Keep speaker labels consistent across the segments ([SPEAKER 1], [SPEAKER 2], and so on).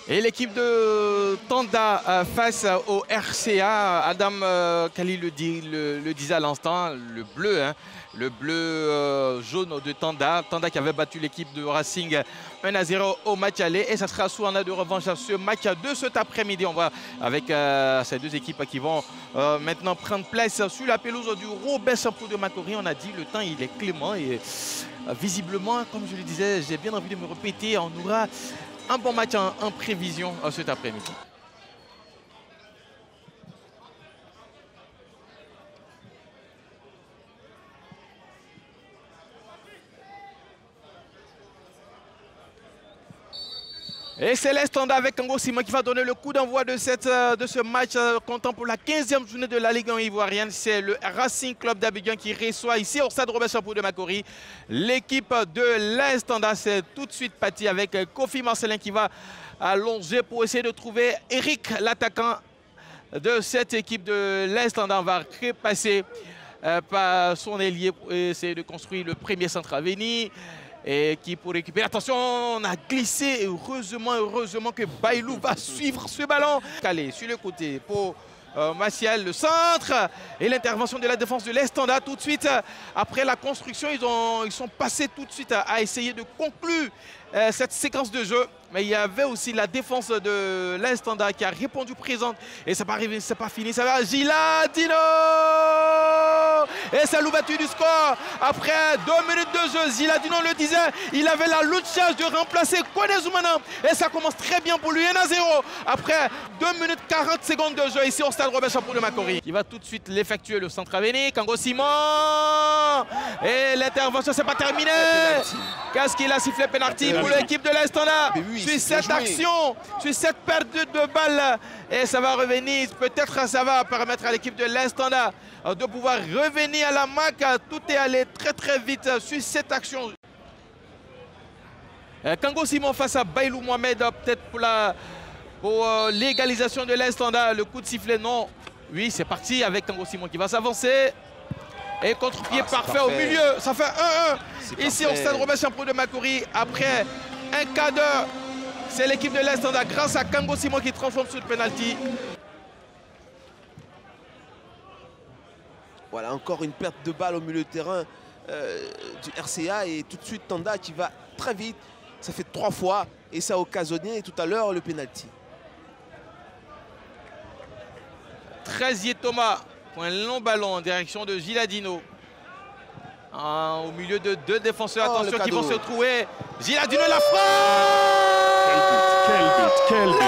[SPEAKER 1] Et l'équipe de Tanda face au RCA, Adam Kali le disait à l'instant, le bleu, hein, le bleu jaune de Tanda. Tanda qui avait battu l'équipe de Racing 1-0 au match aller. Et ça sera sous un de revanche à ce match de cet après-midi. On va avec ces deux équipes qui vont maintenant prendre place sur la pelouse du Robert Champoux de Makori. On a dit le temps il est clément et visiblement, comme je le disais, j'ai bien envie de me répéter, on aura un bon match en prévision cet après-midi. Et c'est l'Estanda avec Kango Simon qui va donner le coup d'envoi de ce match comptant pour la 15e journée de la Ligue 1 ivoirienne. C'est le Racing Club d'Abidjan qui reçoit ici au stade Robert Champoux de Makori. L'équipe de l'Estanda s'est tout de suite partie avec Kofi Marcelin qui va allonger pour essayer de trouver Eric, l'attaquant de cette équipe de l'Estanda. On va repasser par son ailier pour essayer de construire le premier centre à venir. Et qui pour récupérer. Attention, on a glissé. Heureusement que Bailou va suivre ce ballon. Calé sur le côté pour Maciel, le centre. Et l'intervention de la défense de l'Estanda tout de suite. Après la construction, ils sont passés tout de suite à essayer de conclure cette séquence de jeu. Mais il y avait aussi la défense de l'Estanda qui a répondu présente. Et ça n'est pas arrivé, c'est pas fini. Ça va, Giladino. Et c'est l'ouverture du score. Après 2 minutes de jeu, Giladino le disait, il avait la lourde charge de remplacer Kone Zoumana. Et ça commence très bien pour lui, 1-0. Après 2 minutes 40 secondes de jeu ici au stade Robert Champoux de Makori. Il va tout de suite l'effectuer, le centre à venir. Kango Simon. Et l'intervention, c'est pas terminé. Qu'est-ce qu'il a sifflé penalty pour l'équipe de l'Estanda sur cette action, sur cette perte de balle. Et ça va revenir. Peut-être ça va permettre à l'équipe de l'Estanda de pouvoir revenir à la marque. Tout est allé très vite sur cette action. Kango Simon face à Bailou Mohamed, peut-être pour l'égalisation de l'Estanda. Le coup de sifflet, non. Oui, c'est parti avec Kango Simon qui va s'avancer. Et contre-pied parfait au milieu. Ça fait 1-1 ici au stade Robert Champoux de Makori. Après un quart d'heure, c'est l'équipe de l'Estanda grâce à Kango Simon qui transforme sur le penalty.
[SPEAKER 2] Voilà, encore une perte de balle au milieu de terrain du RCA et tout de suite Tanda qui va très vite. Ça fait 3 fois et ça a occasionné tout à l'heure le penalty.
[SPEAKER 1] 13e Thomas pour un long ballon en direction de Giladino. Au milieu de 2 défenseurs, attention qui vont se trouver. Giladino, la frappe!
[SPEAKER 3] Quel but!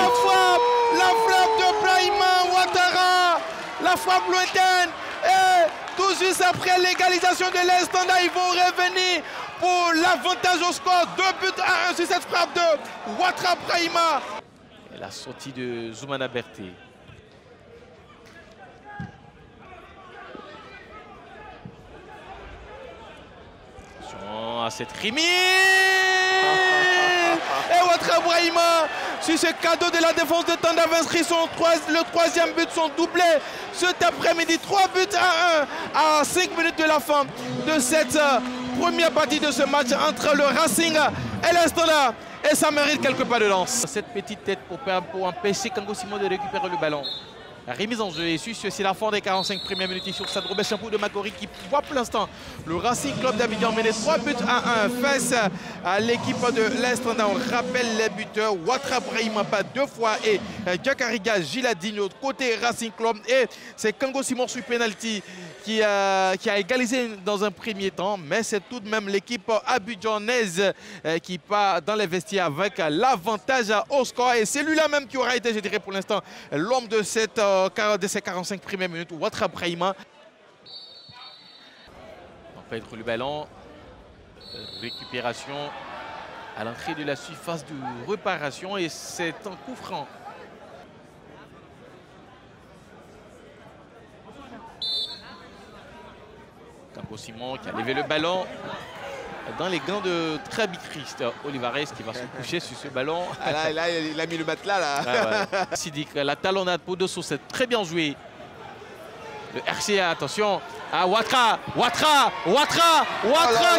[SPEAKER 1] La frappe de Brahima Ouattara! La frappe lointaine! Et tout juste après l'égalisation de l'Estanda, ils vont revenir pour l'avantage au score. 2 buts à 1 sur cette frappe de Ouattara Brahima. Et la sortie de Zoumana Berté. Attention à cette remise. Et Ouattara Brahima, sur ce cadeau de la défense de Tanda, va inscrire le 3e but, son doublé cet après-midi. 3 buts à 1 à 5 minutes de la fin de cette première partie de ce match entre le Racing et l'Estanda. Et ça mérite quelques pas de lance. Cette petite tête pour empêcher Kango Simon de récupérer le ballon. La remise en jeu est sur c'est la fin des 45 premières minutes sur stade Robert Champoux de Makori qui voit pour l'instant le Racing Club d'Abidjan mener 3 buts à 1 face à l'équipe de l'Estanda. On rappelle les buteurs, Ouattara Brahima pas 2 fois et Diakariga Giladino côté Racing Club. Et c'est Kango Simon sur penalty qui a égalisé dans un premier temps, mais c'est tout de même l'équipe abidjanaise qui part dans les vestiaires avec l'avantage au score. Et c'est lui-là même qui aura été, je dirais pour l'instant, l'homme de ces 45 premières minutes, Ouattara Brahima. On perd le ballon, récupération à l'entrée de la surface de réparation et c'est un coup franc. Kango Simon qui a levé le ballon dans les gants de Trabi Christ. Olivares qui va se coucher sur ce ballon.
[SPEAKER 2] Ah là, il a mis le matelas là.
[SPEAKER 1] Ah, ouais. Sidik, la talonnade pour Dosso, c'est très bien joué. Le RCA, attention. Ah, Ouattara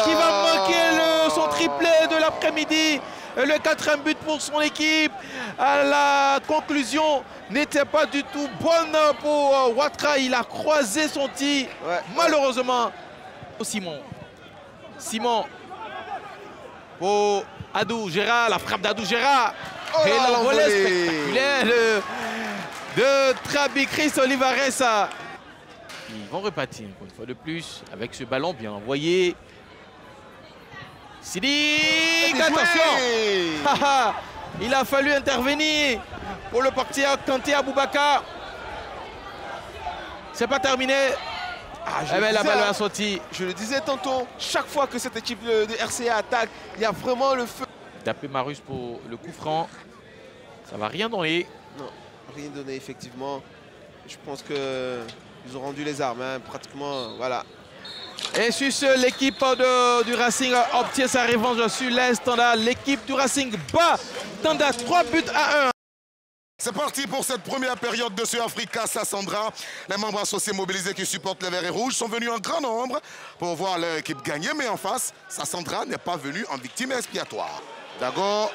[SPEAKER 1] qui va manquer son triplé de l'après-midi. Et le 4e but pour son équipe. La conclusion n'était pas du tout bonne pour Ouattara. Il a croisé son tir. Ouais, malheureusement. Simon. Pour Adou Gérard, la frappe d'Adou Gérard. Oh, et l'envolée spectaculaire de Trabi Chris Olivares. Ils vont repartir une fois de plus avec ce ballon bien envoyé. Sidik, attention. Il a fallu intervenir pour le portier Kanté Aboubakar. C'est pas terminé. La balle a sorti.
[SPEAKER 2] Je le disais tantôt, chaque fois que cette équipe de RCA attaque, il y a vraiment le feu.
[SPEAKER 1] Tapé Marus pour le coup franc. Ça va rien donner.
[SPEAKER 2] Non, rien donner effectivement. Je pense qu'ils ont rendu les armes, hein, pratiquement, voilà.
[SPEAKER 1] Et sur ce, l'équipe du Racing obtient sa revanche sur l'Est Standard. L'équipe du Racing bat Tanda 3 buts à 1.
[SPEAKER 3] C'est parti pour cette première période de ce Africa Sassandra. Les membres associés mobilisés qui supportent les Verts et Rouges sont venus en grand nombre pour voir leur équipe gagner. Mais en face, Sassandra n'est pas venu en victime expiatoire. Dago,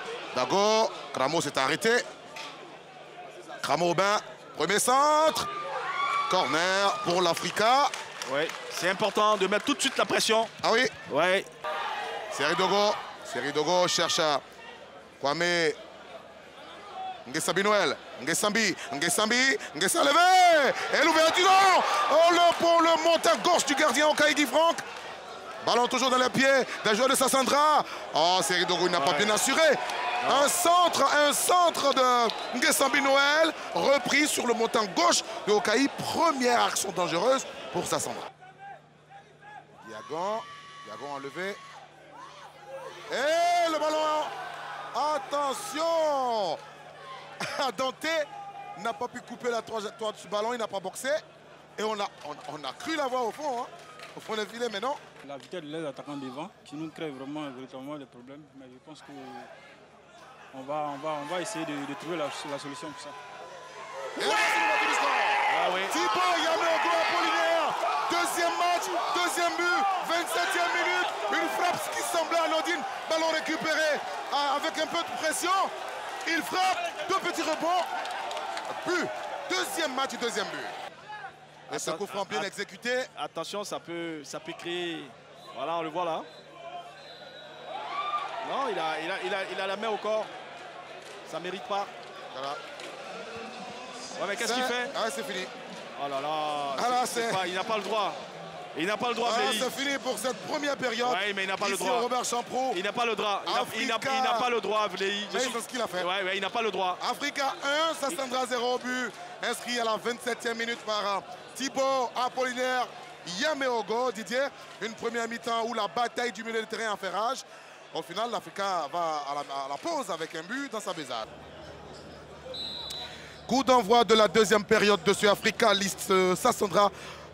[SPEAKER 3] Cramo s'est arrêté. Cramo Aubin, premier centre. Corner pour l'Africa.
[SPEAKER 4] Oui, c'est important de mettre tout de suite la pression.
[SPEAKER 3] Ah oui?
[SPEAKER 4] Oui.
[SPEAKER 3] Seridogo cherche à Kwame Ngesambi Noël. Ngesambi levé. Et l'ouverture. Oh, pour le montant gauche du gardien Okaï Franck. Ballon toujours dans les pieds d'un joueur de Sassandra. Oh, Seridogo, il n'a pas bien assuré. Un centre de Ngesambi Noël, repris sur le montant gauche de Okaï. Première action dangereuse pour Sassandra. Diagon enlevé. Et le ballon. Attention. Dante n'a pas pu couper la trajectoire de ce ballon, il n'a pas boxé. Et on a cru l'avoir au fond des filets, mais non.
[SPEAKER 5] La vitesse de les attaquants devant qui nous crée véritablement des problèmes. Mais je pense qu'on va essayer de trouver la solution pour ça.
[SPEAKER 3] Et là, c'est le du score.
[SPEAKER 4] Ah oui.
[SPEAKER 3] Thibaut Yameogo Apollinaire. Deuxième match, deuxième but, 27e minute. Une frappe qui semblait anodine. Ballon récupéré avec un peu de pression. Il frappe, 2 petits rebonds. But. Deuxième match, deuxième but. Et ce coup franc bien exécuté.
[SPEAKER 4] Attention, ça peut créer. Voilà, on le voit là. Non, il a la main au corps. Ça ne mérite pas.
[SPEAKER 3] Voilà.
[SPEAKER 4] Ouais, mais qu'est-ce qu'il fait?
[SPEAKER 3] Ah, c'est fini.
[SPEAKER 4] Oh là là.
[SPEAKER 3] Ah là,
[SPEAKER 4] il n'a pas le droit. Il n'a pas le droit.
[SPEAKER 3] C'est fini pour cette première période.
[SPEAKER 4] Oui, mais il n'a pas le droit.
[SPEAKER 3] Robert Champrou.
[SPEAKER 4] Il n'a pas le droit. Il n'a pas le droit, Vlei.
[SPEAKER 3] C'est ce qu'il a fait.
[SPEAKER 4] Oui, il n'a pas le droit.
[SPEAKER 3] Africa 1, Sassandra 0 but. Inscrit à la 27e minute par Thibaut Apollinaire Yameogo. Didier, une première mi-temps où la bataille du milieu de terrain a fait rage. Au final, l'Africa va à la pause avec un but dans sa besace. Coup d'envoi de la deuxième période de ce Africa Liste Sassandra.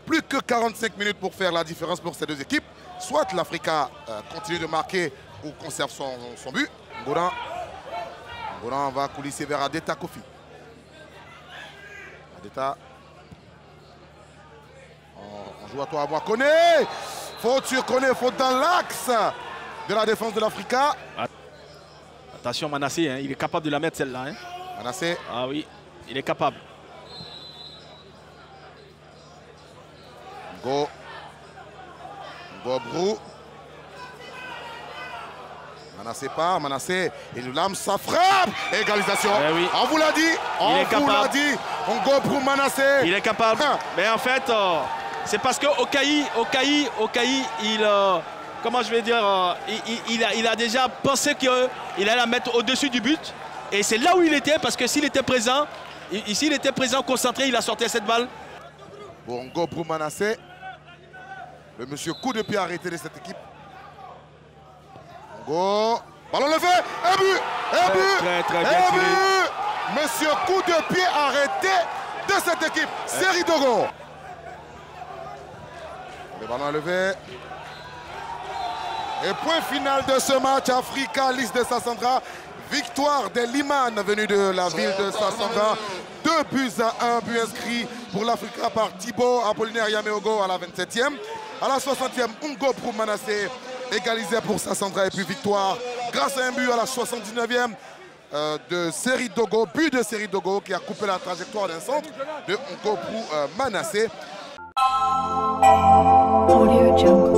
[SPEAKER 3] Plus que 45 minutes pour faire la différence pour ces deux équipes. Soit l'Africa continue de marquer ou conserve son but. Ngoran va coulisser vers Adeta Kofi. Adeta. On joue à toi à voir Koné. Faute sur Koné, faute dans l'axe de la défense de l'Africa.
[SPEAKER 4] Attention Manassé, hein, il est capable de la mettre celle-là. Hein.
[SPEAKER 3] Manassé.
[SPEAKER 4] Ah oui, il est capable.
[SPEAKER 3] Brou. Manassé, il lame sa frappe. Égalisation.
[SPEAKER 4] Eh oui.
[SPEAKER 3] On vous l'a dit. On Brou Manassé.
[SPEAKER 4] Il est capable. Mais en fait, c'est parce que Okaï, comment je vais dire, il a déjà pensé qu'il allait la mettre au-dessus du but. Et c'est là où il était, parce que s'il était présent, concentré, il a sorti cette balle.
[SPEAKER 3] Bon, Brou Manassé. Le monsieur coup de pied arrêté de cette équipe. Ballon levé. Un but.
[SPEAKER 4] Très bien tiré.
[SPEAKER 3] Monsieur coup de pied arrêté de cette équipe. Seridogo. Le ballon levé. Et point final de ce match. Africa Liste de Sassandra. Victoire des Liman venus de la ville de Sassandra. 2 buts à 1 but inscrit pour l'Africa par Thibaut Apollinaire Yameogo à la 27e. À la 60e, Brou Manassé égalisé pour Sassandra et puis victoire grâce à un but à la 79e de Seri Dogo, but de Seri Dogo qui a coupé la trajectoire d'un centre de Ngoprou Manassé.
[SPEAKER 6] Audio Jungle.